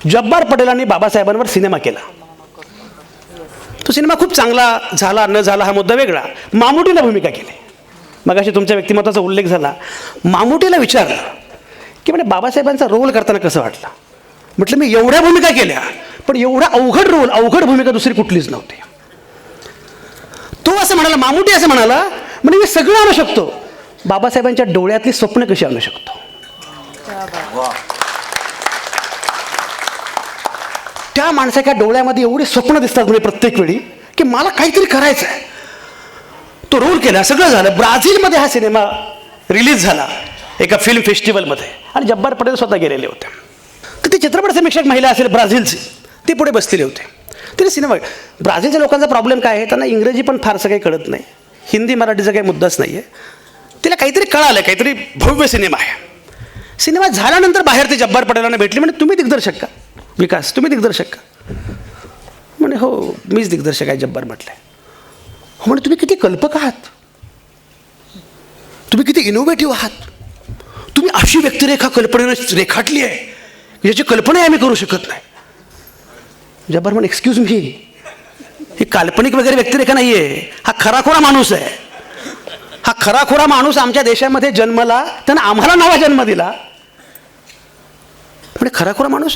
Jabbar पटेलांनी बाबासाहेबांवर cinema केला. तो cinema खूप चांगला झाला न झाला हा मुद्दा वेगळा. मामुटीला भूमिका केली. मग अशी तुमच्या व्यक्तिमत्वाचा उल्लेख झाला. मामुटीला विचारलं की म्हणजे बाबासाहेबांचा रोल करताना कसं वाटलं. म्हटलं मी एवढ्या भूमिका केल्या पण एवढा अवघड रोल, अवघड भूमिका दुसरी कुठलीच नव्हती. तो असं म्हणाला, मामुटी असं म्हणाला, म्हणजे मी सगळं आणू शकतो, बाबासाहेबांच्या डोळ्यातली स्वप्न कशी आणू शकतो. त्या माणसाच्या डोळ्यामध्ये एवढी स्वप्न दिसतात म्हणजे प्रत्येक वेळी की मला काहीतरी करायचं आहे. तो रोल केला, सगळं झालं. ब्राझीलमध्ये हा सिनेमा रिलीज झाला एका फिल्म फेस्टिवलमध्ये आणि जब्बार पटेल स्वतः गेलेले होते. तर ती चित्रपट समीक्षक महिला असेल ब्राझीलची, ती पुढे बसलेले होते. तिने सिनेमा, ब्राझीलच्या लोकांचा प्रॉब्लेम काय आहे, त्यांना इंग्रजी पण फारसं काही कळत नाही, हिंदी मराठीचा काही मुद्दाच नाही आहे. तिला काहीतरी कळालं, काहीतरी भव्य सिनेमा आहे. सिनेमा झाल्यानंतर बाहेर ते जब्बार पटेलांना भेटले. म्हणजे तुम्ही दिग्दर्शक का विकास, तुम्ही दिग्दर्शक का. म्हणे हो मीच दिग्दर्शक आहे. जब्बार म्हटले हो. म्हणे तुम्ही किती कल्पक आहात, तुम्ही किती इनोव्हेटिव्ह आहात, तुम्ही अशी व्यक्तिरेखा कल्पनेनं रेखाटली आहे ज्याची कल्पनाही आम्ही करू शकत नाही. जब्बार म्हणे एक्सक्यूज मी, ही काल्पनिक वगैरे व्यक्तिरेखा नाही आहे, हा खराखोरा माणूस आहे. हा खराखोरा माणूस आमच्या देशामध्ये जन्मला, त्यानं आम्हाला नवा जन्म दिला. म्हणजे खराखोरा माणूस